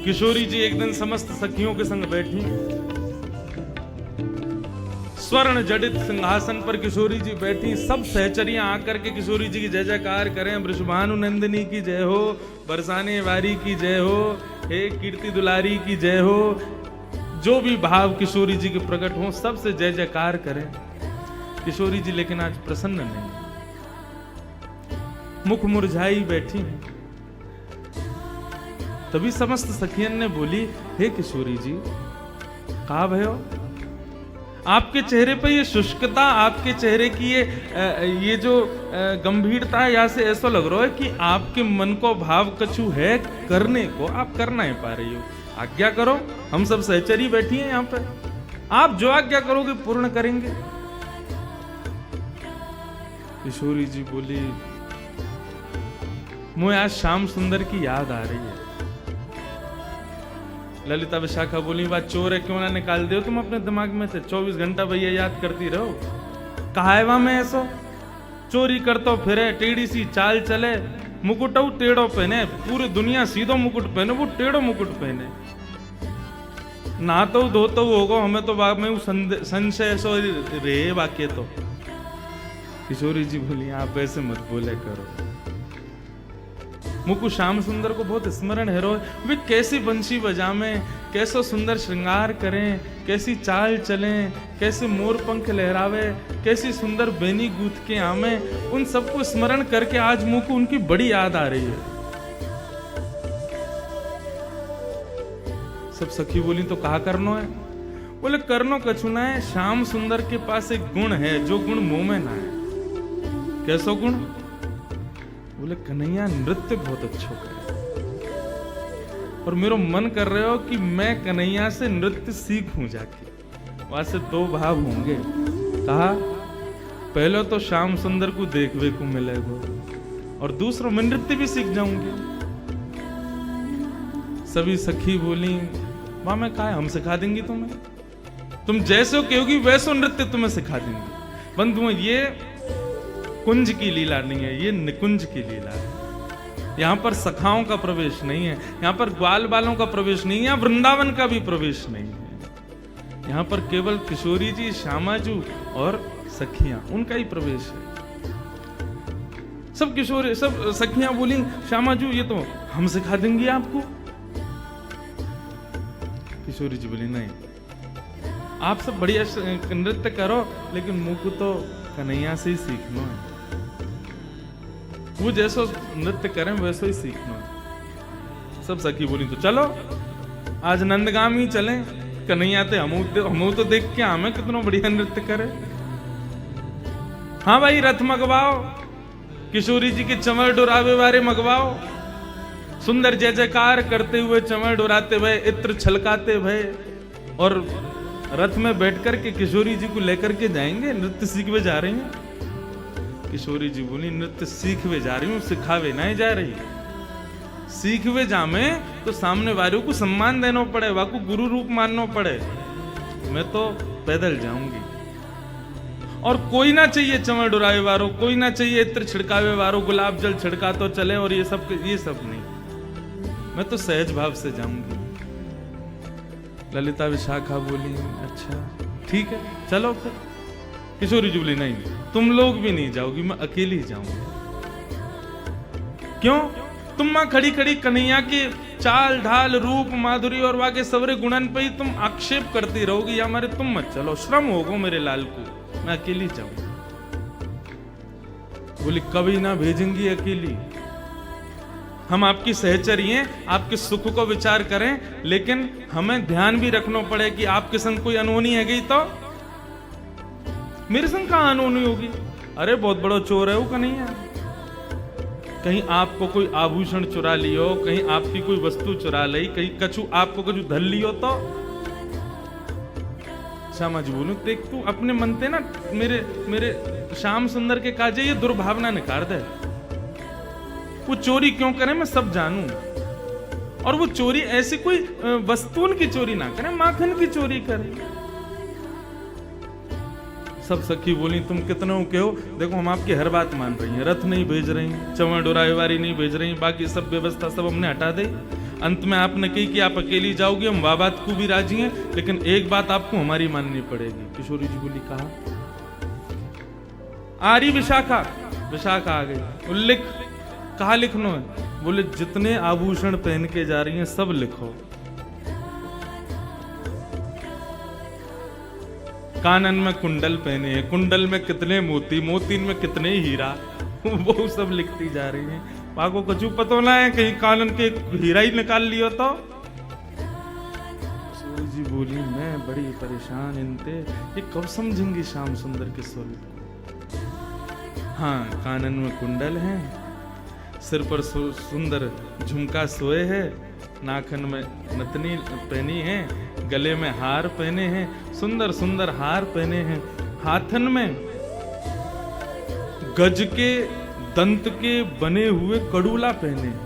किशोरी जी एक दिन समस्त सखियों के संग बैठी, स्वर्ण जडित सिंहासन पर किशोरी जी बैठी। सब सहचरियां आकर के किशोरी जी की जय जयकार करें। वृषभानु नंदिनी की जय हो, बरसाने वारी की जय हो, हे कीर्ति दुलारी की जय हो। जो भी भाव किशोरी जी के प्रकट हो, सबसे जय जयकार करें। किशोरी जी लेकिन आज प्रसन्न नहीं, मुख मुरझाई बैठी। तभी समस्त सखियन ने बोली, हे किशोरी जी, कहा भयो? आपके चेहरे पर ये शुष्कता, आपके चेहरे की ये जो गंभीरता है, यहाँ से ऐसा लग रहा है कि आपके मन को भाव कछु है करने को, आप कर नहीं पा रही हो। आज्ञा करो, हम सब सहचरी बैठी हैं यहाँ पे, आप जो आज्ञा करोगे पूर्ण करेंगे। किशोरी जी बोली, मुझे आज श्याम सुंदर की याद आ रही है। ललिता विशाखा बोली, बात चोर है, क्यों ना निकाल दो तुम अपने दिमाग में से। 24 घंटा भैया याद करती रहो। कहा है वहां में ऐसो चोरी करतो फिरे, टेढ़ी सी चाल चले, मुकुट टेढ़ो पहने, पूरी दुनिया सीधो मुकुट पहने, वो टेढ़ो मुकुट पहने। ना तो धोतो होगो, हमें तो बाग में संशय सो रे वाक्य तो। किशोरी जी बोली, आप ऐसे मत बोले करो। मुकु श्याम सुंदर को बहुत स्मरण है। वे कैसी बंशी बजावें, कैसो सुंदर श्रृंगार करें, कैसी चाल चलें, कैसे मोर पंख लहरावे, कैसी सुंदर बेनी गूथ के आमे, उन सबको स्मरण करके आज मुकु उनकी बड़ी याद आ रही है। सब सखी बोली, तो कहा करनो है? बोले, करनो कछु ना है, श्याम सुंदर के पास एक गुण है, जो गुण मुंह में ना है। कैसो गुण? बोले, कन्हैया नृत्य बहुत अच्छा करे, और मेरा मन कर रहे हो कि मैं कन्हैया से नृत्य सीखूं जाके। वहां से दो भाव होंगे। कहा, पहले तो श्याम सुंदर को देखने को मिलेगा, और दूसरा मैं नृत्य भी सीख जाऊंगी। सभी सखी बोली, वाह मैं कहा, हम सिखा देंगी तुम्हें, तुम जैसे हो कहोगी वैसो नृत्य तुम्हें सिखा देंगे। बंधुओं, ये कुंज की लीला नहीं है, ये निकुंज की लीला है। यहाँ पर सखाओं का प्रवेश नहीं है, यहाँ पर ग्वाल बालों का प्रवेश नहीं है, यहाँ वृंदावन का भी प्रवेश नहीं है। यहाँ पर केवल किशोरी जी, श्यामाजू और सखियां, उनका ही प्रवेश है। सब किशोरी, सब सखियां बोली, श्यामाजू ये तो हम सिखा देंगी आपको। किशोरी जी बोली, नहीं, आप सब बढ़िया नृत्य करो, लेकिन मुझ को तो कन्हैया से ही सीखना है। वो जैसो नृत्य करें वैसो ही सीखना है। सब सखी बोली, तो चलो आज नंदगामी चलें, कन्हैया ते हम तो देख के हमें कितना बढ़िया नृत्य करे। हाँ भाई, रथ मंगवाओ, किशोरी जी के चमर डोरावे वारे मंगवाओ, सुंदर जय जयकार करते हुए, चमर डोराते हुए, इत्र छलकाते हुए, और रथ में बैठकर के किशोरी जी को लेकर के जाएंगे। नृत्य सीखवे जा रही हैं। किशोरी जी बोली, नृत्य सीखवे जा रही हूँ, सिखावे नहीं जा रही। सीखवे जामे तो सामने वालों को सम्मान देना पड़े, वाको गुरु रूप मानना पड़े। मैं तो पैदल जाऊंगी, और कोई ना चाहिए चमर डुरावे वारो, कोई ना चाहिए इत्र छिड़कावे वारो, गुलाब जल छिड़का तो चले, और ये सब नहीं। मैं तो सहज भाव से जाऊंगी। ललिता विशाखा बोली, अच्छा ठीक है, चलो फिर। किशोरी जी बोली, नहीं, तुम लोग भी नहीं जाओगी, मैं अकेली जाऊंगी। क्यों? तुम मां खड़ी खड़ी कन्हैया की चाल ढाल, रूप, माधुरी और वाके सवरे गुणन पे ही तुम आक्षेप करती रहोगी, या हमारे तुम मत चलो, श्रम होगा मेरे लाल को, मैं अकेली जाऊंगी। बोली, कभी ना भेजेंगी अकेली, हम आपकी सहचरी हैं, आपके सुख को विचार करें, लेकिन हमें ध्यान भी रखना पड़े कि आपके संग कोई अनहोनी है गई तो मेरे संग कहां अनहोनी होगी। अरे बहुत बड़ा चोर है वो कन्हैया, कहीं आपको कोई आभूषण चुरा लियो, कहीं आपकी कोई वस्तु चुरा ली, कहीं कछु आपको कछु धल लियो तो। श्यामा जी बोलू, देख तू अपने मनते ना मेरे श्याम सुंदर के काजे ये दुर्भावना निकाल दे। वो चोरी क्यों करे मैं सब जानू, और वो चोरी ऐसी कोई वस्तुन की चोरी ना करे, माखन की चोरी करे। सब सखी बोली, तुम कितने कहो, देखो हम आपकी हर बात मान रही हैं, रथ नहीं भेज रही, चमर डोरावे वारी नहीं भेज रही, बाकी सब व्यवस्था सब हमने हटा दे। अंत में आपने कही कि आप अकेली जाओगी, हम वाह बात को भी राजी हैं, लेकिन एक बात आपको हमारी माननी पड़ेगी। किशोरी जी बोली कहा? आ रही विशाखा। विशाखा आ गई। लिख। कहा लिखनो है? बोले जितने आभूषण पहन के जा रही हैं सब लिखो। कानन में कुंडल पहने हैं, कुंडल में कितने मोती, मोतीन में कितने हीरा, वो सब लिखती जा रही हैं। पाको कछु पतो ना है, कहीं कानन के हीरा ही निकाल लियो तो। सूर्य जी बोली मैं बड़ी परेशान इनते, ये कब समझेंगी श्याम सुंदर के स्वरूप को। हाँ, कानन में कुंडल है, सिर पर सुंदर झुमका सोए है, नाखन में नथनी पहनी है, गले में हार पहने हैं, सुंदर सुंदर हार पहने हैं, हाथन में गज के दंत के बने हुए कड़ूला पहने हैं,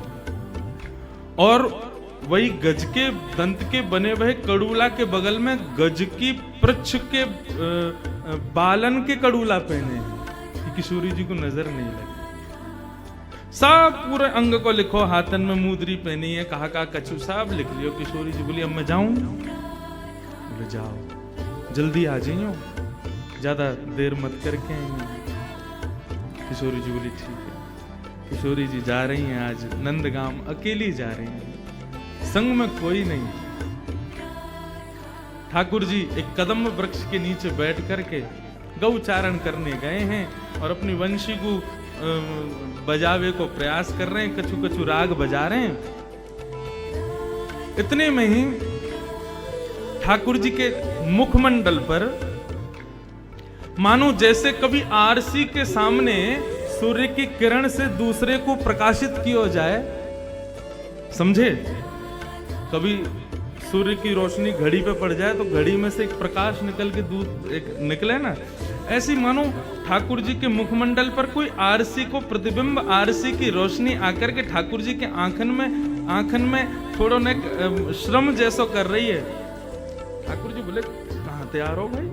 और वही गज के दंत के बने हुए कड़ूला के बगल में गज की पृच्छ के बालन के कड़ूला पहने हैं कि किशोरी जी को नजर नहीं लगे। सब पूरे अंग को लिखो, हाथन में मुद्री पहनी है, कहा कछु सब लिख लियो। किशोरी जी बोली अब मैं जाऊं? बोले जाओ, जल्दी आ जाइयो, ज्यादा देर मत करके आएंगे। किशोरी जी बोली ठीक है। किशोरी जी जा रही हैं, आज नंदगाम अकेली जा रही हैं, संग में कोई नहीं। ठाकुर जी एक कदम वृक्ष के नीचे बैठ करके गौचारण करने गए हैं और अपनी वंशी को बजावे को प्रयास कर रहे हैं, कछु कछु राग बजा रहे हैं। इतने में ही ठाकुर जी के मुखमंडल पर मानो जैसे कभी आरसी के सामने सूर्य की किरण से दूसरे को प्रकाशित किया जाए, समझे? कभी सूर्य की रोशनी घड़ी पे पड़ जाए तो घड़ी में से एक प्रकाश निकल के दूध एक निकले ना, ऐसी मानो ठाकुर जी के मुखमंडल पर कोई आरसी को प्रतिबिंब, आरसी की रोशनी आकर के ठाकुर जी के आंखन में थोड़ा न श्रम जैसो कर रही है। ठाकुर जी बोले कहां तैयार हो भाई?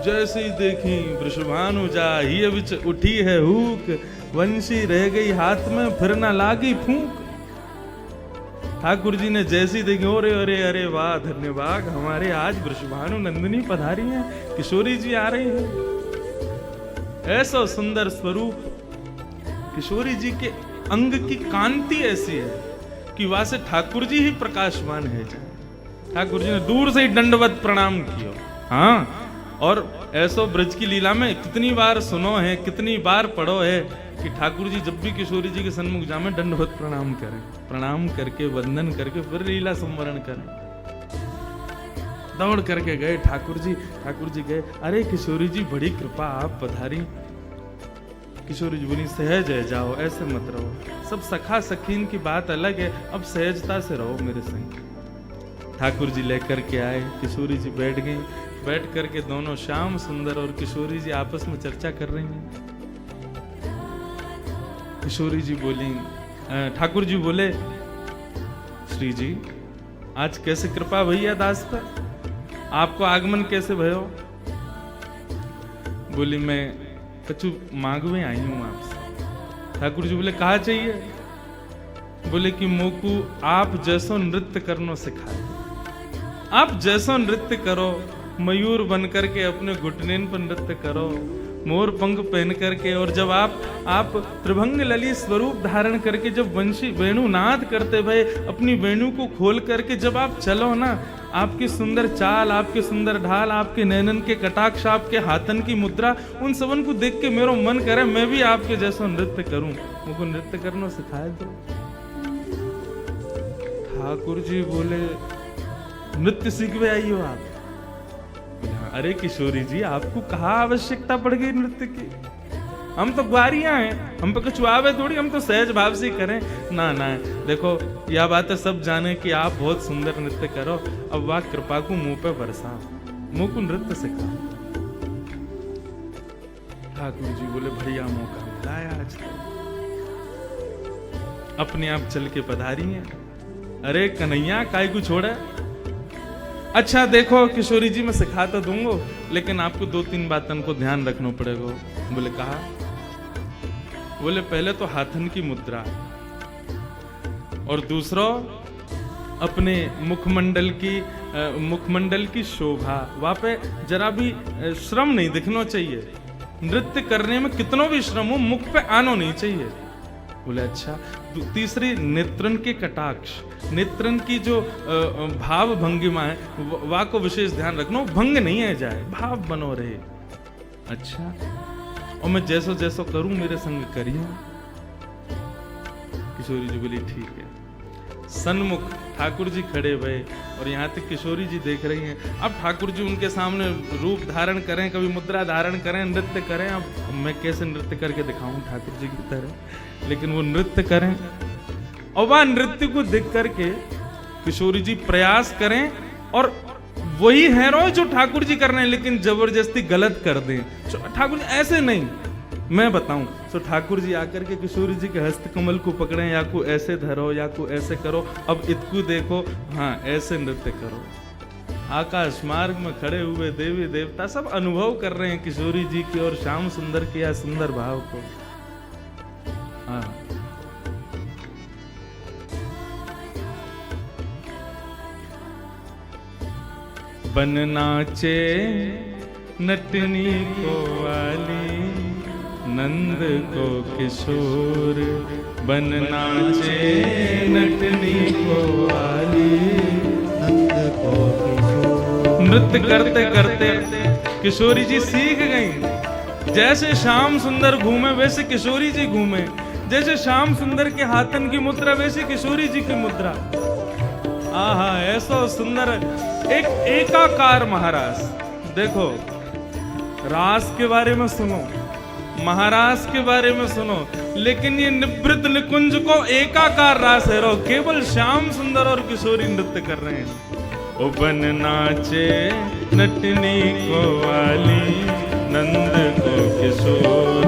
जैसे ही देखी वृषभानु जा ही बिच उठी है हुक, वंशी रह गई हाथ में फिर ना लागी फूंक। ठाकुर जी ने जैसी देखी, अरे अरे अरे वाह धन्यवाद, हमारे आज वृषभानु नंदिनी पधारी हैं, किशोरी जी आ रही हैं। ऐसा सुंदर स्वरूप किशोरी जी के अंग की कांति ऐसी है कि वहां से ठाकुर जी ही प्रकाशमान है। ठाकुर जी ने दूर से ही दंडवत प्रणाम किया। हाँ, और ऐसो ब्रज की लीला में कितनी बार सुनो है, कितनी बार पढ़ो है कि ठाकुर जी जब भी किशोरी जी के सन्मुख जामे दंडवत प्रणाम करें, प्रणाम करके वंदन करके फिर लीला संवरण करें। दौड़ करके गए ठाकुर जी गए, अरे किशोरी जी बड़ी कृपा, आप पधारी। किशोरी जी बोली सहज है, जाओ, ऐसे मत रहो, सब सखा सखीन की बात अलग है, अब सहजता से रहो मेरे संग। ठाकुर जी लेकर के आए, किशोरी जी बैठ गई, बैठ करके दोनों श्याम सुंदर और किशोरी जी आपस में चर्चा कर रही हैं। किशोरी जी बोली, ठाकुर जी बोले श्री जी आज कैसे कृपा भैया दास पर, आपको आगमन कैसे भयो? बोली मैं कछु मांगवे आई हूं आपसे। ठाकुर जी बोले कहा चाहिए? बोले कि मोकू आप जैसो नृत्य करनो सिखाए, आप जैसो नृत्य करो, मयूर बन करके अपने घुटनेन पर नृत्य करो, मोर पंख पहन करके, और जब आप त्रिभंग ललित स्वरूप धारण करके जब वंशी वेणु नाद करते भय अपनी वेणु को खोल करके जब आप चलो ना, आपकी सुंदर चाल, आपके सुंदर ढाल, आपके नैनन के कटाक्ष, आपके हाथन की मुद्रा, उन सबन को देख के मेरो मन करे मैं भी आपके जैसा नृत्य करूं, मुझको नृत्य करना सिखाए दो। ठाकुर जी बोले नृत्य सीखवे आई हो आप? अरे किशोरी जी आपको कहाँ आवश्यकता पड़ गई नृत्य की? हम तो ग्वारियां हैं, हम पे कुछ आवे थोड़ी, हम तो सहज भाव से करें ना। देखो यह बात है सब जाने कि आप बहुत सुंदर नृत्य करो, अब वाह कृपा को मुंह पे बरसाओ, मुंह को नृत्य सिखाओ। ठाकुर जी बोले बढ़िया मौका मिला है आज तो, अपने आप चल के पधारी हैं। अरे कन्हैया काय को छोड़ा? अच्छा देखो किशोरी जी मैं सिखा तो दूंगा, लेकिन आपको 2-3 बातों को ध्यान रखना पड़ेगा। बोले कहा? बोले पहले तो हाथन की मुद्रा, और दूसरा अपने मुखमंडल की शोभा। वहां पे जरा भी श्रम नहीं दिखना चाहिए। नृत्य करने में कितनों भी श्रम हो, मुख पे आना नहीं चाहिए। बोले अच्छा। तीसरी नेत्रन के कटाक्ष, नेत्रन की जो भाव भंगिमा है वह को विशेष ध्यान रखना, भंग नहीं है जाए, भाव बनो रहे। अच्छा, और मैं जैसो जैसो करूं मेरे संग करियो। किशोरी जी बोली ठीक है। सन्मुख ठाकुर जी खड़े भये और यहाँ तक किशोरी जी देख रही हैं। अब ठाकुर जी उनके सामने रूप धारण करें, कभी मुद्रा धारण करें, नृत्य करें। अब मैं कैसे नृत्य करके दिखाऊं ठाकुर जी की तरह, लेकिन वो नृत्य करें और वह नृत्य को देख करके किशोरी जी प्रयास करें और वही है जो ठाकुर जी कर रहे हैं, लेकिन जबरदस्ती गलत कर दें। ठाकुर जी ऐसे नहीं, मैं बताऊं तो ठाकुर जी आकर के किशोरी जी के हस्त कमल को पकड़े, या को ऐसे धरो या को ऐसे करो, अब इतकू देखो, हाँ ऐसे नृत्य करो। आकाश मार्ग में खड़े हुए देवी देवता सब अनुभव कर रहे हैं किशोरी जी की और श्याम सुंदर के या सुंदर भाव को। हाँ, बन नाचे नटनी को वाली, नंद को किशोर, बन नाचे नटनी को वाली, नंद को किशोर। नृत्य करते करते किशोरी जी सीख गई। जैसे श्याम सुंदर घूमे वैसे किशोरी जी घूमे, जैसे श्याम सुंदर के हाथन की मुद्रा वैसे किशोरी जी की मुद्रा। आहा, ऐसा सुंदर एक एकाकार महारास। देखो, रास के बारे में सुनो, महारास के बारे में सुनो, लेकिन ये निवृत्त निकुंज को एकाकार रास है। रो केवल श्याम सुंदर और किशोरी नृत्य कर रहे हैं। ओ बन नाचे नटनी को वाली, नंद को किशोर,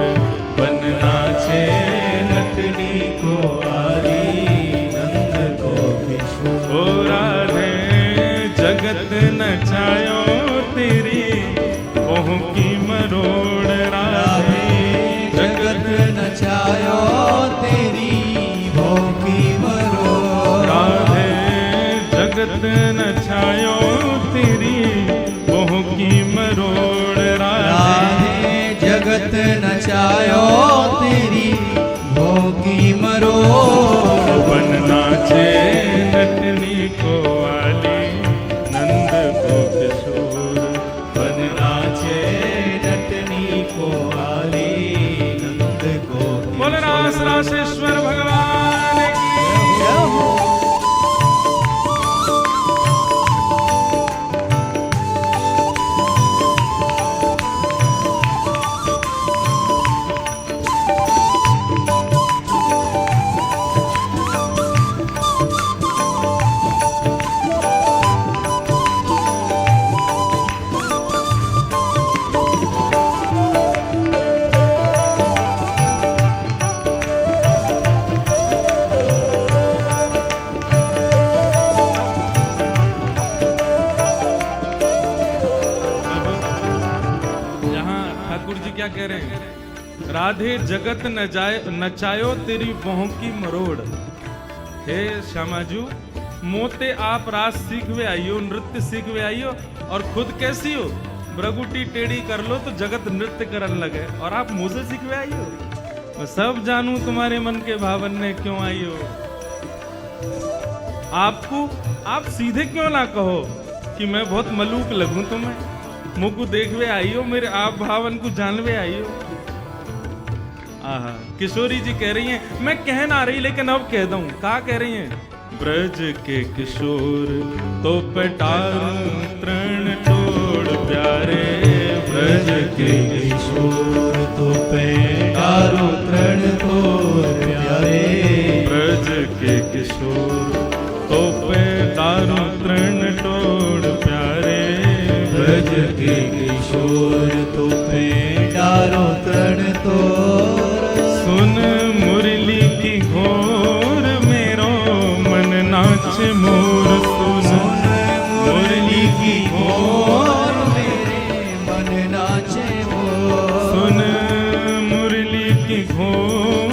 बन नाचे नटनी को वाली, नंद को किशोर। ओ राधे जगत नचायो तेरी ओह की मरोड़, राधे जगत नचायो तेरी भों की मरोड़, राधे जगत नचायो तेरी ओह की मरोड़, राधे जगत नचायो तेरी भों की मरोड़। बन नाचे नटनी को वाली, नंद को किशोर, बन नाचे नटनी को वाली, नंद को बोल रास रासेश्वर भगवान की। क्या कह रहे हैं? राधे जगत नचायो तेरी बहों की मरोड़। हे श्यामाजू, मोते आप रास सीखवे आइयो, नृत्य सीखवे आइयो, और खुद कैसी हो? ब्रगुटी टेढ़ी कर लो तो जगत नृत्य करने लगे, और आप मुझसे सीखवे आइयो। मैं सब जानू तुम्हारे मन के भावन ने क्यों आइयो। आप सीधे क्यों ना कहो कि मैं बहुत मलूक लगूं तुम्हें, मुझको देखवे आइयो, मेरे आप भावन को जानवे आइयो। आहा, किशोरी जी कह रही हैं, मैं कह ना रही लेकिन अब कह दूं। क्या कह रही हैं? ब्रज के किशोर तो पटारूं तृण तोड़ प्यारे, ब्रज के किशोर तो पटारूं तृण तोड़ प्यारे, ब्रज के किशोर तो पटारूं तृण तोड़ प्यारे, ब्रज के किशोर तो पेटारो तृण तोड़। सुन मुरली की घोर मेरो मन नाच मोर, सुन मुरली की घोर मेरे मन नाचे मोर, सुन मुरली की घोर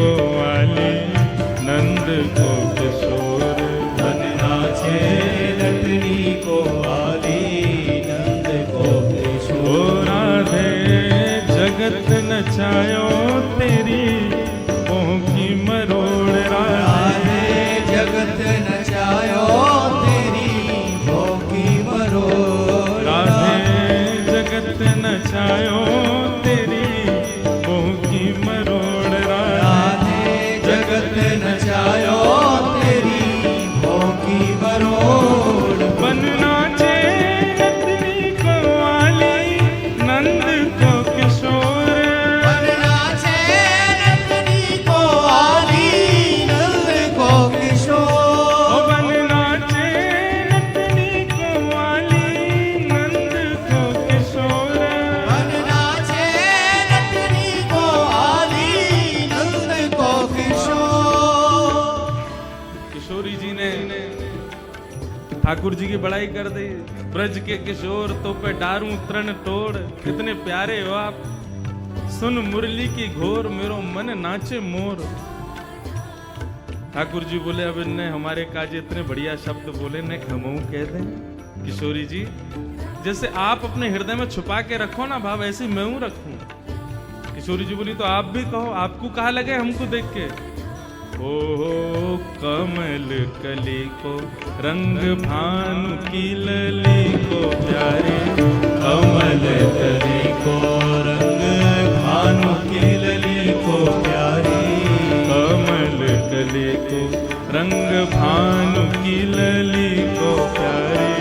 को वाली नंद को किशोर बन नाचे नटनी को वाली नंद को ओ किशोर राधे जगत नचायो तेरी मोह की मरोड़ राधे जगत नचायो तेरी भोगी मरोड़ राधे जगत नचायो तेरी मोह की मरोड़ राधे जगत नचायो तेरी भोगी मरोड़ बन नाचे नतनी को वाली नंद को किशोर बन नाचे नटनी को वाली नंद को किशोर ओ बन नाचे नतनी को वाली नंद को किशोर बन नाचे नटनी को वाली नंद को किशोर किशोरी जी ने ठाकुर जी की बड़ाई कर दी। ब्रज के किशोर तो पे डारूं तृण तोड़, कितने प्यारे हो आप। सुन मुरली की घोर मेरो मन नाचे मोर। ठाकुर जी बोले अब इनने हमारे काज इतने बढ़िया शब्द बोले ने खमऊ कह दें। किशोरी जी जैसे आप अपने हृदय में छुपा के रखो ना भाव, ऐसे मैं हूं रखूं। किशोरी जी बोली तो आप भी कहो, आपको कहा लगे हमको देख के। ओ कमल कली को रंग भानु की लली को प्यारे, कमल कली को रंग भानु की लली को प्यारी कमल कली को रंग भानु की लली को प्यारे,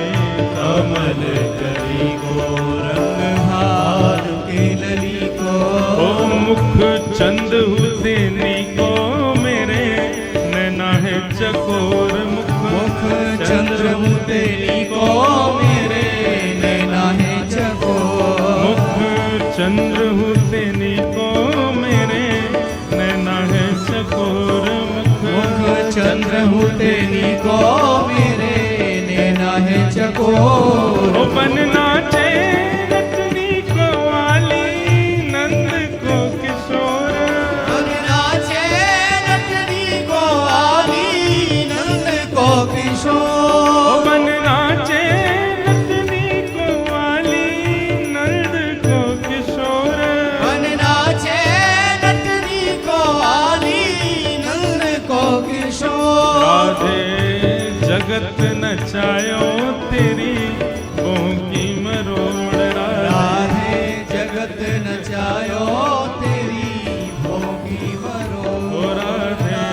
कमल कली को रंग भानु की लली को ओ मुख चंद हुतेनी को मेरे नैना है चकोर। मुख चंद्र तेरी को मेरे नैना है चकोर मुख चंद्र हुतेनी को मेरे नैना है चकोर। मुख चंद्र तेरी को मेरे नैना है चकोर ओ बन नाचे नटनी को वाली नंद को किशोर। बन नाचे नटनी को वाली नंद को ओ किशोर बन नाचे नटनी को वाली नंद को किशोर। बन नाचे नटनी को वाली नंद को किशोर राधे जगत नचायो तेरी मोह की मरोड़ राधे जगत नचायो तेरी भोगी मरोड़ ओ राधे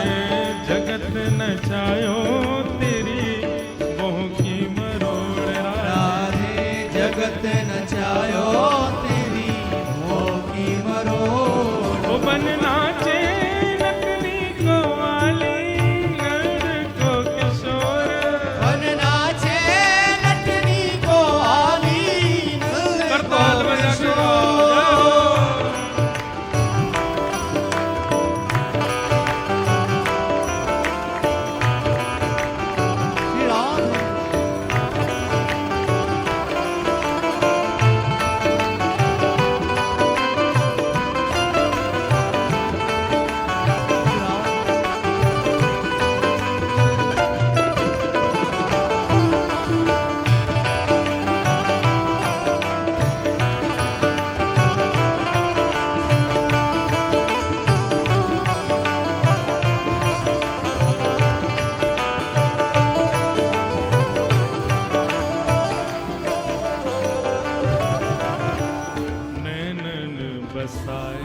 जगत नचायो तेरी मोह की मरोड़ राधे जगत नचायो तेरी भोगी मरोड़ ओ बन नाचे नटनी को वाली नंद को किशोर। बन नाचे नटनी को वाली नंद को करताल बजा के किशोर श्री राम नैनन बसाए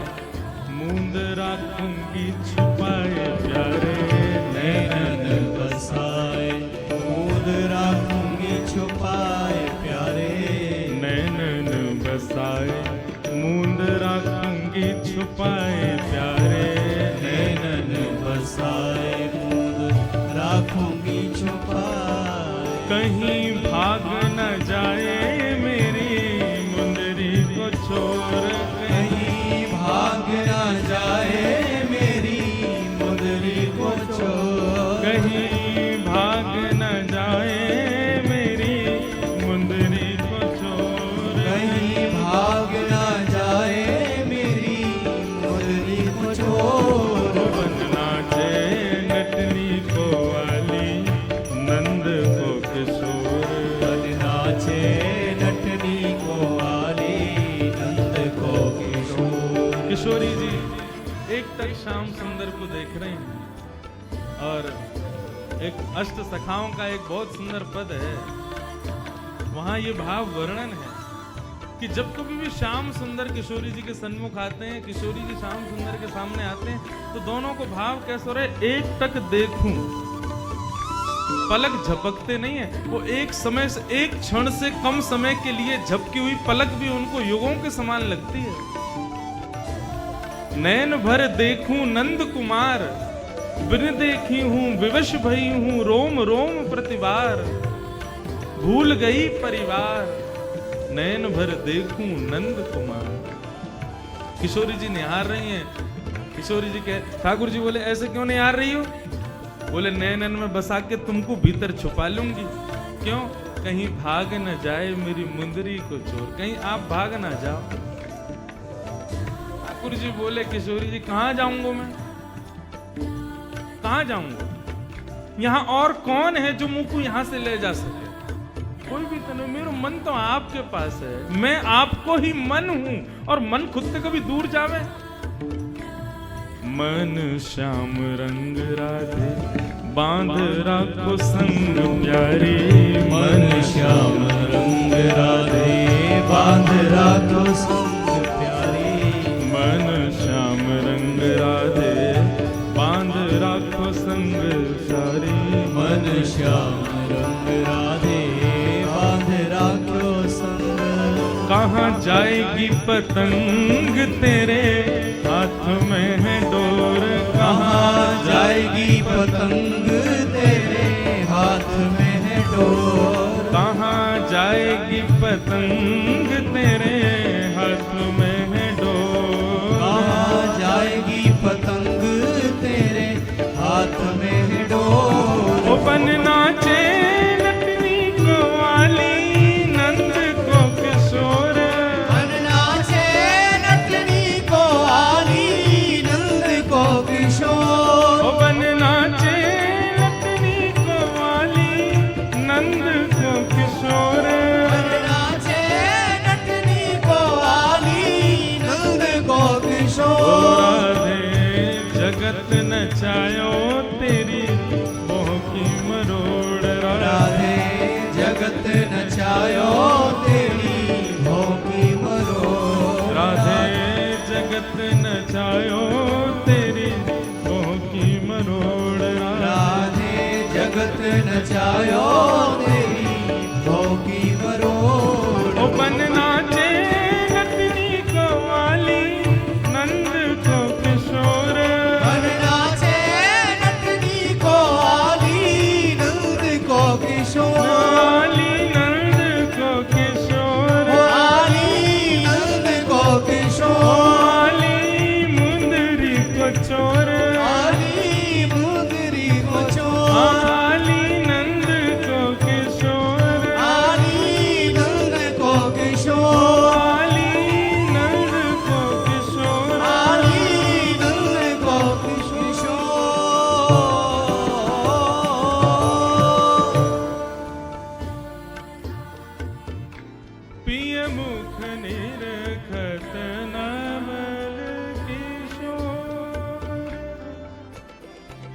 मूंद राखूंगी छुपाए प्यारे। नैनन बसाए मूंद राखूंगी छुपाए प्यारे नैनन बसाए मूंद राखूंगी छुपाए प्यारे। नैनन बसाए मूंद राखूंगी छुपाए कहीं भाग न जाए मेरी मुंदरी को छोड़। कहीं भाग न जाए मेरी मुंदरी को छोड़ कहीं भाग न जाए मेरी मुंदरी को छोड़। कहीं भाग न जाए मेरी मुंदरी को छोड़ बन और एक अष्ट सखाओं का एक बहुत सुंदर पद है, वहां ये भाव वर्णन है कि जब कभी भी श्याम सुंदर किशोरी जी के सन्मुख आते हैं, किशोरी जी श्याम सुंदर के सामने आते हैं, तो दोनों को भाव कैसे हो रहे, एक टक देखूं, पलक झपकते नहीं है, वो एक समय से, एक क्षण से कम समय के लिए झपकी हुई पलक भी उनको युगों के समान लगती है। नैन भर देखूं नंद कुमार, बिन देखी हूं विवश भई हूं, रोम रोम प्रतिवार, भूल गई परिवार, नैन भर देखूं नंद कुमार। किशोरी जी निहार रही हैं। किशोरी जी कहे, ठाकुर जी बोले ऐसे क्यों निहार रही हो? बोले नैनन में बसा के तुमको भीतर छुपा लूंगी। क्यों? कहीं भाग न जाए मेरी मुंदरी को चोर, कहीं आप भाग ना जाओ। ठाकुर जी बोले, किशोरी जी कहां जाऊंगा मैं, कहां जाऊंगा? यहां और कौन है जो मुझको यहां से ले जा सके? कोई भी तो नहीं, मेरा मन तो आपके पास है, मैं आपको ही मन हूं, और मन खुद से कभी दूर जावे? मन श्याम रंग राधे, बांध राखो संग प्यारी, मन श्याम रंग राधे, बांध राखो संग प्यारी, मन श्याम रंग राधे, बांध राखो संग प्यारी, मन श्याम रंग राधे, बांध राखो संग। कहाँ जाएगी पतंग तेरे हाथ में है डोर, कहाँ जाएगी पतंग तेरे हाथ में है डोर, कहाँ जाएगी पतंग तेरे हाथ में है डोर, कहाँ जाएगी पतंग तेरे हाथ में है डोर। ओ बन नाचे नटनी को वाली, नंद को किशोर, बन नाचे नटनी को वाली, नंद को किशोर, ओ बन नाचे नटनी को वाली, नंद को किशोर, बन नाचे नटनी को वाली, नंद को किशोर। राधे जगत नचायो तेरी मोह की मरोड़, राधे जगत नचायो तेरी भों की मरोड़, राधे जगत नचायो तेरी मोह की मरोड़, राधे जगत नचायो तेरी भों की मरोड़। ओ बन नाचे नटनी को वाली, नंद को किशोर, बन नाचे नटनी को वाली, नंद को किशोर, वाली नंद को किशोर, वाली नंद को किशोर, वाली मुंदरी को चोर, वाली मुंदरी को चोर, वाली नंद को किशोर, वाली नंद को किशोर, वाली नंद को किशोर, वाली नंद को किशोर। पिय मुख निरखत नवल किशोर,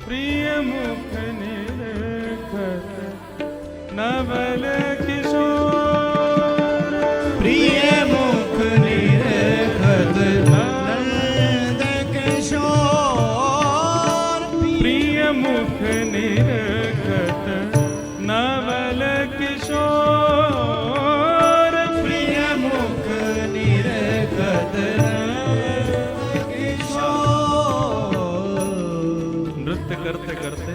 प्रिय मुख निरखत नवल किशोर, प्रिय मुख निरखत नंद किशोर, प्रिय मुख निरखत नवल किशोर, प्रिय मुख निरखत नंद किशोर। नृत्य करते करते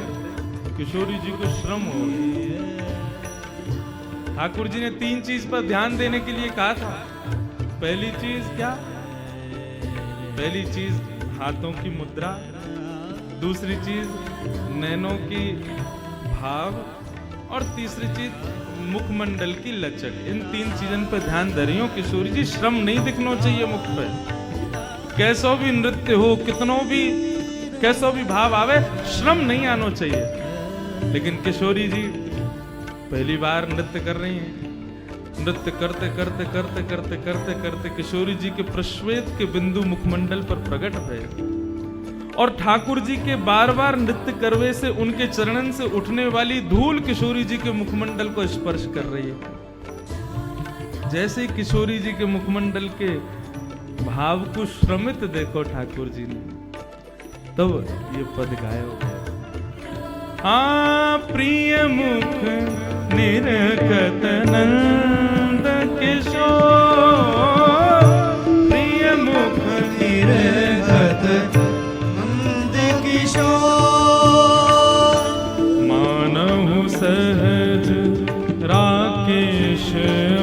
किशोरी जी को श्रम हो गई। ठाकुर जी ने 3 चीज पर ध्यान देने के लिए कहा था। पहली चीज क्या? पहली चीज हाथों की मुद्रा, दूसरी चीज नैनों की भाव, और तीसरी चीज मुखमंडल की लचक। इन 3 चीजों पर ध्यान दे रही हो किशोरी जी। श्रम नहीं दिखना चाहिए मुख पे, कैसो भी नृत्य हो, कितनों भी कैसो भी भाव आवे, श्रम नहीं आना चाहिए। लेकिन किशोरी जी पहली बार नृत्य कर रही हैं। नृत्य करते करते करते करते करते करते किशोरी जी के प्रश्वेत के बिंदु मुखमंडल पर प्रकट हुए, और ठाकुर जी के बार बार नृत्य करवे से उनके चरणन से उठने वाली धूल किशोरी जी के मुखमंडल को स्पर्श कर रही है। जैसे किशोरी जी के मुखमंडल के भाव को श्रमित देखो ठाकुर जी ने, तब ये पद गायो। प्रिय मुख निरखत नंद किशोर, प्रिय मुख निरखत नंद किशोर, मानहु सहज राकेश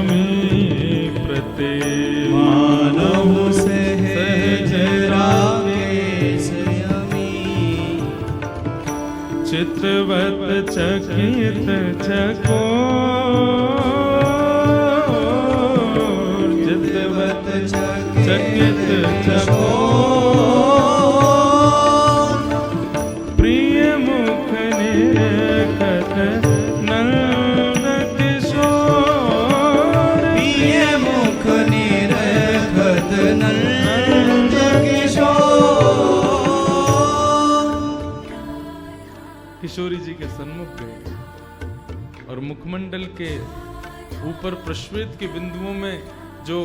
में प्रते, मानहु सहज राकेश में, चित्रवत चकित चकोर, चित्रवत चकित चकोर, प्रिय मुख निरखत नंद किशोर, प्रिय मुख निरखत नंद किशोर। किशोरी जी के सन्मुख गए और मुखमंडल के ऊपर प्रश्वेत के बिंदुओं में जो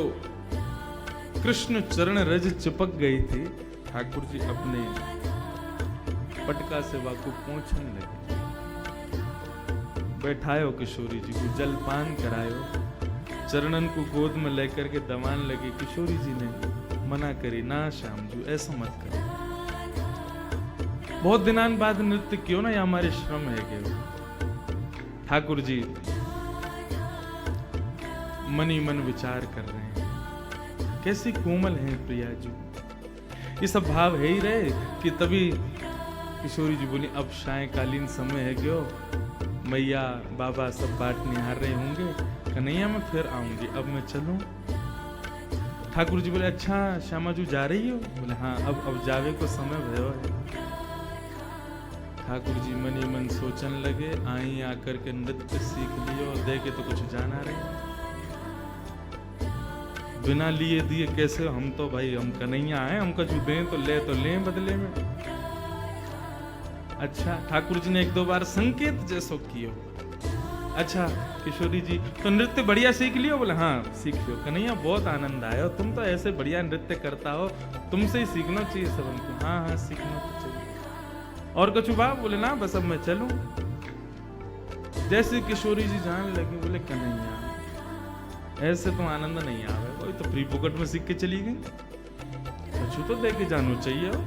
कृष्ण चरण रज चिपक गई थी, ठाकुर जी अपने पटका से वाकु पहुंचने लगे। बैठायो किशोरी जी को, जलपान करायो, चरणन को गोद में लेकर के दबान लगे। किशोरी जी ने मना करी, ना श्याम जी ऐसा मत करो, बहुत दिनान बाद नृत्य क्यों ना, ये हमारे श्रम है के। ठाकुर जी मनी मन विचार कर रहे हैं, कैसी कोमल है प्रिया जी, ये सब भाव है ही रहे कि तभी किशोरी जी बोली, अब सायकालीन समय है क्यों, मैया बाबा सब बाट निहार रहे होंगे, कन्हैया मैं फिर आऊंगी, अब मैं चलूं। ठाकुर जी बोले, अच्छा श्यामा जी जा रही हो? बोले हाँ, अब जावे को समय भयो है। ठाकुर जी मनी मन सोचन लगे, आई आकर के नृत्य सीख लियो, और देखे तो कुछ जाना रहे, बिना लिए दिए कैसे, हम तो भाई हम कन्हैया आए, हम कुछ दें तो ले बदले में। अच्छा, ठाकुर जी ने एक दो बार संकेत जैसो कियो। अच्छा किशोरी जी तो नृत्य बढ़िया सीख लियो? बोले हाँ सीख लियो। कन्हैया बहुत आनंद आया, तुम तो ऐसे बढ़िया नृत्य करता हो, तुमसे ही सीखना चाहिए सब हमको। हाँ सीखना तो चाहिए। और कुछ बात? बोले ना बस अब मैं चलूं। जैसे किशोरी जी जान लगी, बोले कन्हैया ऐसे तो आनंद नहीं आवे, कोई तो फ्री पॉकेट में सीख के चली गई, कुछ तो दे के जानो चाहिए हो।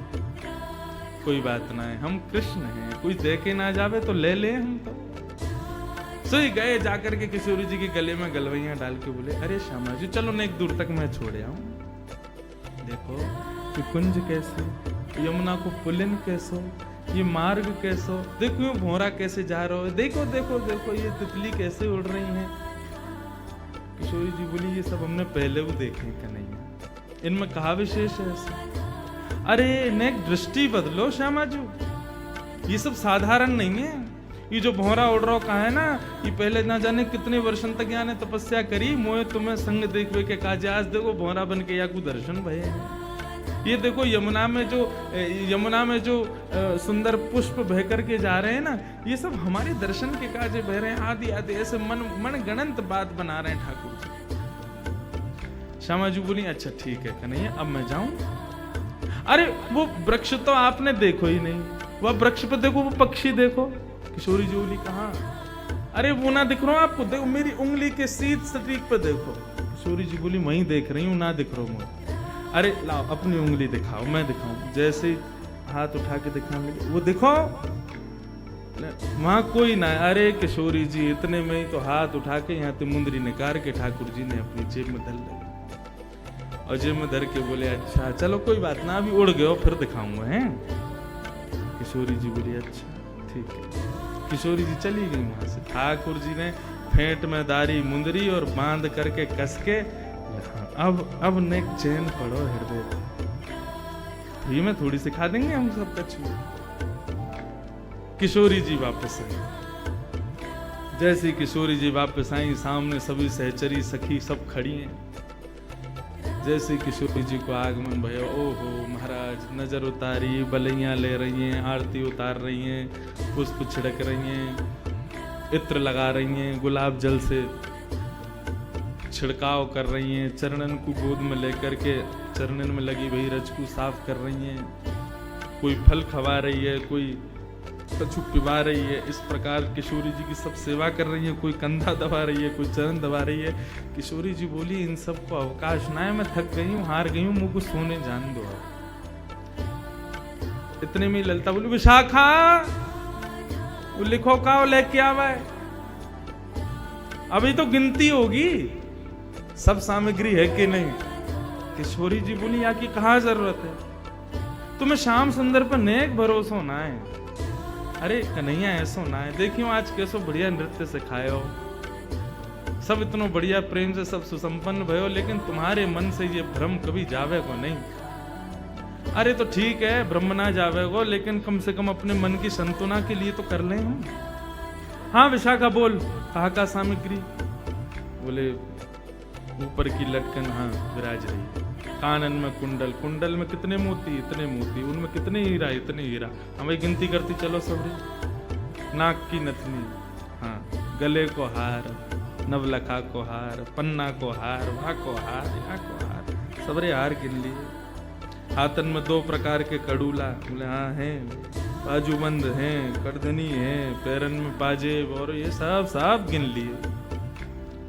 कोई बात ना है, हम कृष्ण हैं, कोई दे के ना जावे तो ले ले हम तो। सही गए जाकर के किशोरी जी के गले में गलवैयां डाल के बोले, अरे श्यामा जी चलो न एक दूर तक मैं छोड़े आऊं। देखो ये कुंज कैसे, यमुना को पुलिन कैसो, ये मार्ग कैसो, देखो ये भौरा कैसे जा रहा है, देखो देखो देखो ये तितली कैसे उड़ रही है। किशोरी जी बोली ये सब हमने पहले भी देखे कन्हैया, इनमें कहा विशेष है ऐसा? अरे नेक दृष्टि बदलो श्यामा जी, ये सब साधारण नहीं है। ये जो भौरा उड़ रहा कहा है ना, ये पहले ना जाने कितने वर्षन तक यहाँ ने तपस्या करी, मोए तुम्हें संग देखवे के काजे, आज देखो भौरा बन के या को दर्शन भय है। ये देखो यमुना में जो सुंदर पुष्प बह करके जा रहे हैं ना, ये सब हमारे दर्शन के काजे बह रहे हैं। आदि आदि ऐसे मन गणंत बात बना रहे हैं ठाकुर जी। श्यामा जी बोली अच्छा ठीक है कन्हैया अब मैं जाऊं। अरे वो वृक्ष तो आपने देखो ही नहीं, वह वृक्ष पे देखो, वो पक्षी देखो। किशोरी जी बोली कहाँ? अरे वो ना दिख रहा हूं आपको, देखो मेरी उंगली के सीध सटीक पे देखो। किशोरी जी बोली वहीं देख रही हूँ, ना दिख रहा हूं मुझे। अरे लाओ अपनी उंगली दिखाओ, मैं दिखाऊं। जैसे हाथ उठा के दिखाने लगे, वो देखो वहां कोई ना। अरे किशोरी जी इतने में ही तो हाथ उठा के यहाँ से मुंदरी निकाल के ठाकुर जी ने अपनी जेब में धर ली, और जेब में धर के बोले अच्छा चलो कोई बात ना, अभी उड़ गए फिर दिखाऊंगा हैं। किशोरी जी बोली अच्छा ठीक है। किशोरी जी चली गई वहां से। ठाकुर जी ने फेंट में दारी मुंदरी और बांध करके कस के, अब नेक चैन पड़ो हृदय, फ्री में थोड़ी सिखा देंगे हम सब कछु। किशोरी जी वापस आई। जैसी किशोरी जी वापस आई, सामने सभी सहचरी सखी सब खड़ी हैं। जैसे ही किशोरी जी को आगमन भयो, ओहो महाराज नजर उतारी, बलैया ले रही हैं, आरती उतार रही हैं, पुष्प छिड़क रही हैं, इत्र लगा रही हैं, गुलाब जल से छिड़काव कर रही हैं, चरणन को गोद में लेकर के चरणन में लगी वही रज को साफ कर रही हैं, कोई फल खवा रही है, कोई कछु पिवा रही है। इस प्रकार किशोरी जी की सब सेवा कर रही है, कोई कंधा दबा रही है, कोई चरण दबा रही है। किशोरी जी बोली इन सब को अवकाश ना है, मैं थक गई हूँ, हार गई हूँ, मुझको सोने जान दो। इतने में ललिता बोली विशाखा वो लिखो का लेके आवा है, अभी तो गिनती होगी सब सामग्री है कि नहीं। किशोरी जी बोली या की कहाँ जरूरत है, तुम्हें श्याम सुंदर पर नेक भरोसा होना है। अरे कन्हैया ऐसो ना है, देखियो आज कैसो बढ़िया नृत्य सिखायो, सब इतनो बढ़िया प्रेम से सब सुसंपन्न भयो, लेकिन तुम्हारे मन से ये भ्रम कभी जावे को नहीं। अरे तो ठीक है ब्रह्म ना जावे को, लेकिन कम से कम अपने मन की संतुना के लिए तो कर लें हम। हाँ विशाखा बोल, कहा का सामग्री? बोले ऊपर की लटकन हाँ विराज रही है, कानन में कुंडल, कुंडल में कितने मोती, इतने मोती, उनमें कितने हीरा, इतने हीरा, हमें गिनती करती चलो सबरी। नाक की नथनी, हाँ गले को हार, नवलखा को हार, पन्ना को हार, वहाँ को हार, यहाँ को हार, सबरे हार गिन लिए। हाथन में 2 प्रकार के कड़ूला, बोले हाँ हैं, बाजूबंद हैं, करधनी हैं, पैरन में पाजेब, और ये सब गिन लिए।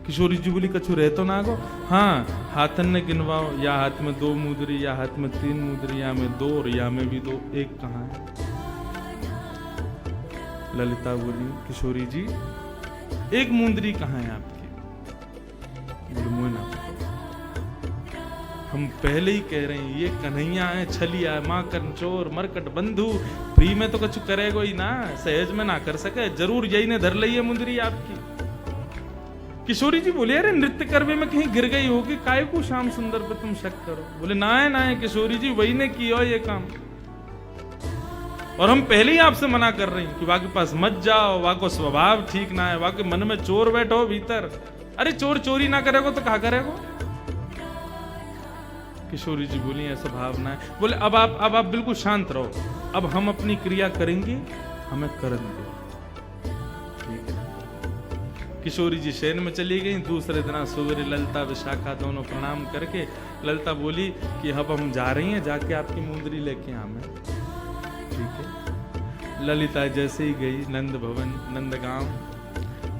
किशोरी जी बोली कछु रह तो ना गो? हाँ हाथन ने गिनवाओ, या हाथ में 2 मुद्री, या हाथ में 3 मुद्री, या में 2 और या में भी 2, एक कहाँ है? ललिता बोली किशोरी जी 1 मुंदरी कहाँ है आपकी? बोले मुझे ना पता, हम पहले ही कह रहे हैं ये कन्हैया है, छलिया है, माँ कंचोर मरकट बंधु, फ्री में तो कछु करेगो ही ना, सहज में ना कर सके, जरूर यही ने धर ली है मुंदरी आपकी। किशोरी जी बोले अरे नृत्य करवे में कहीं गिर गई होगी, काय को श्याम सुंदर पे तुम शक करो? बोले ना है किशोरी जी वही ने किया ये काम, और हम पहले ही आपसे मना कर रहे हैं कि वहां के पास मत जाओ, वहां को स्वभाव ठीक ना है, वहां के मन में चोर बैठो भीतर। अरे चोर चोरी ना करेगो तो कहा करेगो? किशोरी जी बोली ऐसा भाव ना है। बोले अब आप बिल्कुल शांत रहो, अब हम अपनी क्रिया करेंगे, हमें करन दो। किशोरी जी शयन में चली गई। दूसरे दिन सवेरे ललिता विशाखा दोनों प्रणाम करके ललिता बोली कि अब हम जा रही हैं, जाके आपकी मुंदरी लेके आवे। ठीक है। ललिता जैसे ही गई नंद भवन नंदगांव,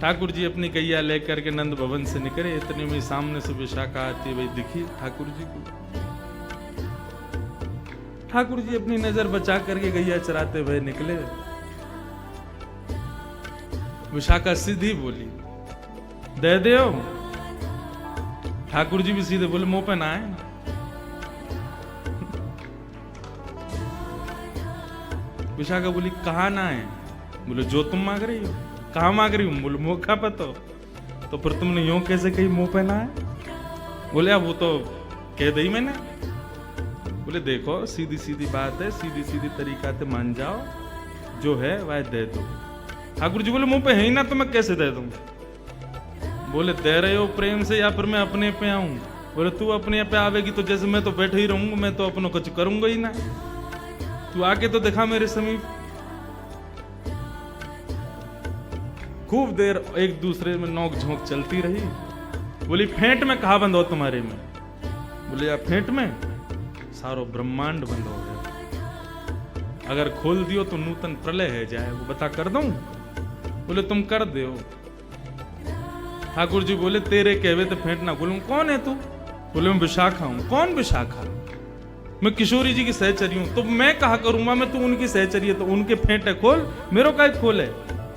ठाकुर जी अपनी गैया लेकर के नंद भवन से निकले। इतने में सामने से विशाखा आती वही दिखी ठाकुर जी को। ठाकुर जी अपनी नजर बचा करके गैया चराते हुए निकले। विशाखा सीधी बोली दे दो। ठाकुर जी भी सीधे बोले मुंह पे ना है। विशाखा बोली कहा ना है? बोले जो तुम मांग रही हो। कहा मांग रही हूं? बोले मुंह का पतो। तो फिर तुमने यूं कैसे कही मुंह पे ना है? बोले अब वो तो कह दी मैंने। बोले देखो सीधी सीधी बात है, सीधी सीधी तरीका से मान जाओ, जो है वह दे दो। ठाकुर जी बोले मुंह पे है ही ना तो मैं कैसे दे दूं? बोले दे रहे हो प्रेम से या फिर मैं अपने पे आऊं? बोले तू अपने पे आवेगी तो जैसे मैं तो बैठे ही रहूंगा, मैं तो अपनों कुछ करूंगा ही ना, तू आके तो दिखा मेरे समीप। खूब देर एक दूसरे में नोक झोंक चलती रही। बोली फेंट में कहा बंद हो तुम्हारे में? बोले या फेंट में सारो ब्रह्मांड बंद हो गया, अगर खोल दियो तो नूतन प्रलय है जाए, वो बता कर दूं? बोले तुम कर दो। ठाकुर जी बोले तेरे कहवे तो फेंट ना खोलूं। कौन है तू? बोले मैं विशाखा हूं। कौन विशाखा? मैं किशोरी जी की सहचरी हूं। तो मैं कहा करूंगा मैं तू उनकी सहचरी है तो उनके फेंटे खोल, मेरो का खोले,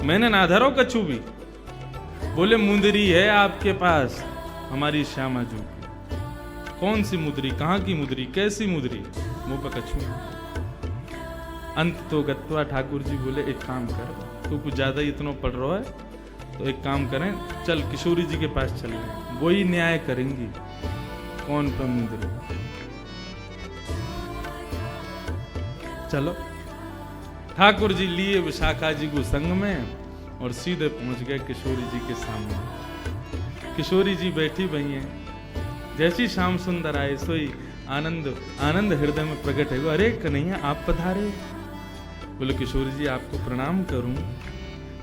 मैंने ना धरो कछु भी। बोले मुंदरी है आपके पास हमारी श्यामा जी की। कौन सी मुद्री? कहाँ की मुद्री? कैसी मुद्री? मुंह पे कछु। अंत तो गत्वा ठाकुर जी बोले एक काम कर, तू कुछ ज्यादा ही इतना पढ़ रहा है तो एक काम करें, चल किशोरी जी के पास चल रहे, वो ही न्याय करेंगी कौन पे मुद्री। चलो ठाकुर जी लिए विशाखा जी को संग में और सीधे पहुंच गए किशोरी जी के सामने। किशोरी जी बैठी हुई हैं, जैसी श्याम सुंदर आए सोई आनंद आनंद हृदय में प्रकट है। अरे कन्हैया आप पधारे। बोले किशोर जी आपको प्रणाम करूं,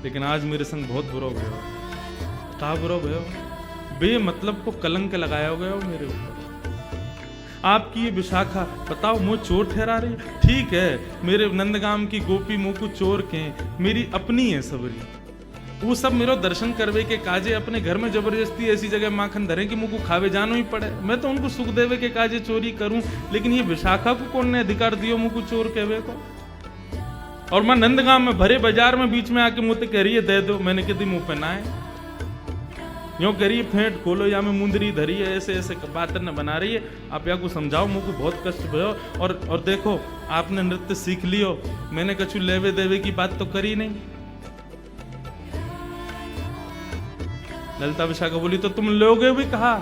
लेकिन आज मेरे संग बहुत बुरा भयो। का बुरा भयो? बेमतलब को कलंक लगाया गया हो मेरे ऊपर। आपकी ये विशाखा बताओ मुझ चोर ठहरा रही? ठीक है मेरे नंदगाम की गोपी मुँह को चोर के मेरी अपनी है सबरी, वो सब मेरे दर्शन करवे के काजे अपने घर में जबरदस्ती ऐसी जगह माखन धरे कि मुझको खावे जानो ही पड़े। मैं तो उनको सुख देवे के काजे चोरी करूं, लेकिन ये विशाखा को कौन ने अधिकार दियो मुझको चोर कहवे को? और मैं नंदगाम में भरे बाजार में बीच में आके मुझे कह रही है दे दो। मैंने कहती मुंह पे ना है, यूं कह रही है फेंट खोलो या में मुंदरी धरी है, ऐसे ऐसे बातें न बना रही है। आप या को समझाओ, मुझको बहुत कष्ट भयो। और देखो आपने नृत्य सीख लियो, मैंने कछु लेवे देवे की बात तो करी नहीं। ललिता विशाखा बोली तो तुम लोगे भी कहा,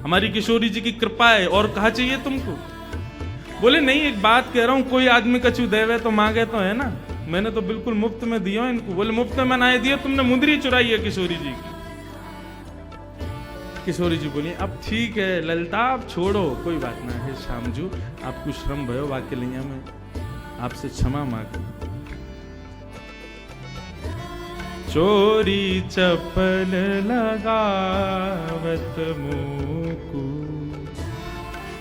हमारी किशोरी जी की कृपा है, और कहा चाहिए तुमको? बोले नहीं एक बात कह रहा हूं, कोई आदमी कछु देवे तो मांगे तो है ना, मैंने तो बिल्कुल मुफ्त में दिया इनको। बोले मुफ्त में बनाए दिया तुमने, मुंदरी चुराई है किशोरी जी की। किशोरी जी बोली अब ठीक है ललिता आप छोड़ो, कोई बात ना है श्यामजू, आपको श्रम भयो वाक्य लिया में आपसे क्षमा मांग। चोरी चपल लगावत मुकु,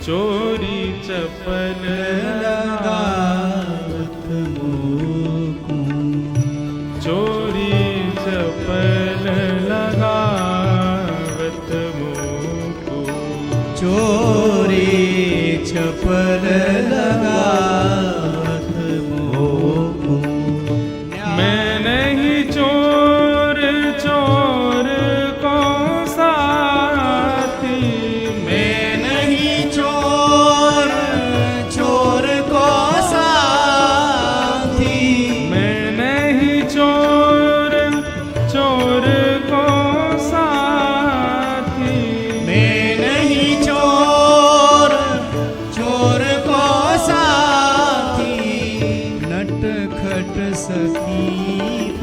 चोरी चपल लगावत मुकु, चोरी चपल लगावत मुकु, चोरी चपल लगावत मुकु। मैं नहीं चोर चोर को साथी, मैं नहीं चोर चोर को साथी, मैं नहीं चोर चोर को साथी, मैं नहीं चोर चोर को साथी। नटखट सखी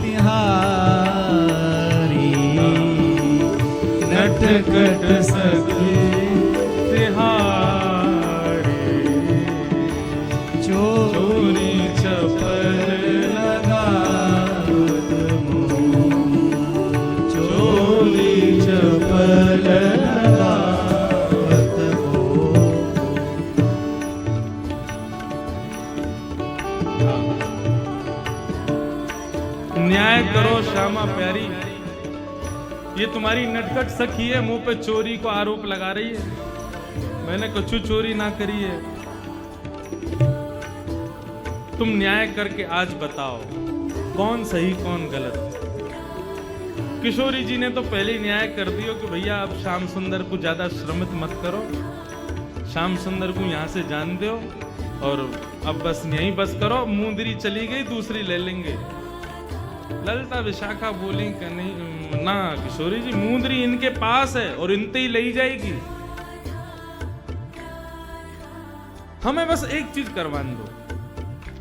तिहारी, नटखट सखी तिहारी, चोरी चपल लगावत मुकु, चोरी चपल लगावत मुकु। न्याय करो श्यामा प्यारी, ये तुम्हारी नटखट सखी है, मुंह पे चोरी को आरोप लगा रही है। मैंने कुछ चोरी ना करी है। तुम न्याय करके आज बताओ कौन सही कौन गलत। किशोरी जी ने तो पहले ही न्याय कर दियो कि भैया अब श्याम सुंदर को ज्यादा श्रमित मत करो, श्याम सुंदर को यहाँ से जान दो, और अब बस यहीं बस करो। मुंदरी चली गई, दूसरी ले लेंगे। ललिता विशाखा बोली कि नहीं ना किशोरी जी, मुंदरी इनके पास है और इनते ही ले जाएगी, हमें बस एक चीज करवान दो।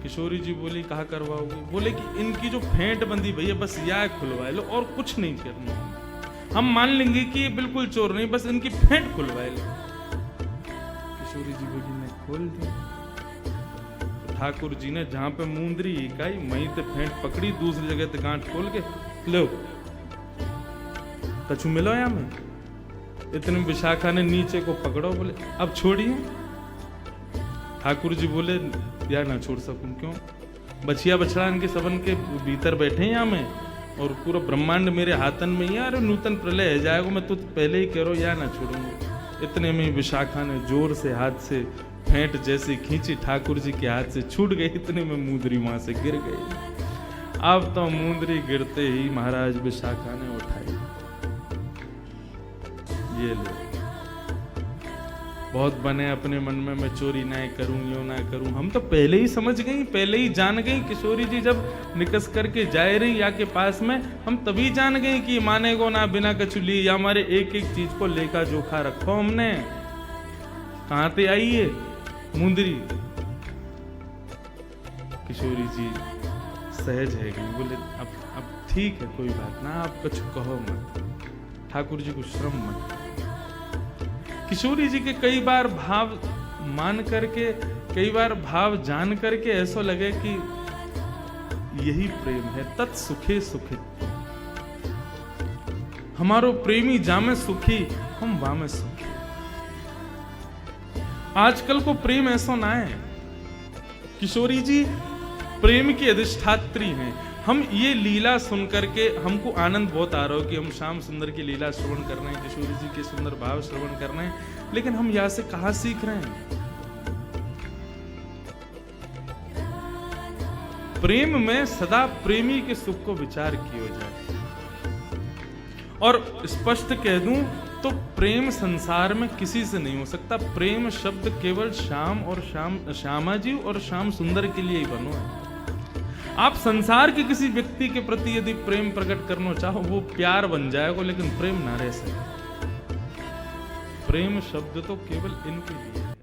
किशोरी जी बोली कहा करवाओगी? बोले कि इनकी जो फेंट बंदी भैया बस यह खुलवा लो, और कुछ नहीं करना, हम मान लेंगे कि ये बिल्कुल चोर नहीं, बस इनकी फेंट खुलवा लो। किशोरी जी बोली मैं खोल दी। ठाकुर जी ने जहां पे मुंदरी इकाई वहीं ते फेंट पकड़ी, दूसरी जगह ते गांठ खोल के लो कछु मिलो या में। इतने विशाखा ने नीचे को पकड़ो, बोले अब छोड़िए। ठाकुर जी बोले यार ना छोड़ सकूं, क्यों? बछिया बछड़ा इनके सबन के भीतर बैठे हैं यहाँ में, और पूरा ब्रह्मांड मेरे हाथन में ही, यार नूतन प्रलय है जाएगा, मैं तो पहले ही कह रहा हूँ यार ना छोड़ूंगा। इतने में विशाखा ने जोर से हाथ से फेंट जैसी खींची, ठाकुर जी के हाथ से छूट गई। इतने में मुंदरी वहां से गिर गई। अब तो मुंदरी गिरते ही महाराज विशाखा ने उठाई, ये लो। बहुत बने अपने मन में मैं चोरी ना करूं, यूं ना करूं। हम तो पहले ही समझ गई, पहले ही जान गई। किशोरी जी जब निकस करके जाए रही या के पास में, हम तभी जान गए कि मानेगो ना बिना कछु लिए, या हमारे एक एक चीज को लेखा जोखा रखो हमने। कहां पे आई है मुंदरी? किशोरी जी सहज है कि बोले अब ठीक है कोई बात ना, आप कुछ कहो मत, ठाकुर जी को श्रम मत। किशोरी जी के कई बार भाव मान करके, कई बार भाव जान करके ऐसा लगे कि यही प्रेम है। तत्सुखे सुखित, हमारो प्रेमी जामे सुखी, हम वामे सुखी। आजकल को प्रेम ऐसा ना है। किशोरी जी प्रेम की अधिष्ठात्री हैं। हम ये लीला सुन करके हमको आनंद बहुत आ रहा हो कि हम श्याम सुंदर की लीला श्रवण कर रहे हैं, किशोरी जी के सुंदर भाव श्रवण कर रहे हैं, लेकिन हम यहां से कहां सीख रहे हैं? प्रेम में सदा प्रेमी के सुख को विचार किया जाए। और स्पष्ट कह दूं तो प्रेम संसार में किसी से नहीं हो सकता। प्रेम शब्द केवल श्याम और श्यामा जी और श्याम सुंदर के लिए ही बनो है। आप संसार के किसी व्यक्ति के प्रति यदि प्रेम प्रकट करना चाहो, वो प्यार बन जाएगा, लेकिन प्रेम ना रह सके। प्रेम शब्द तो केवल इनके लिए है।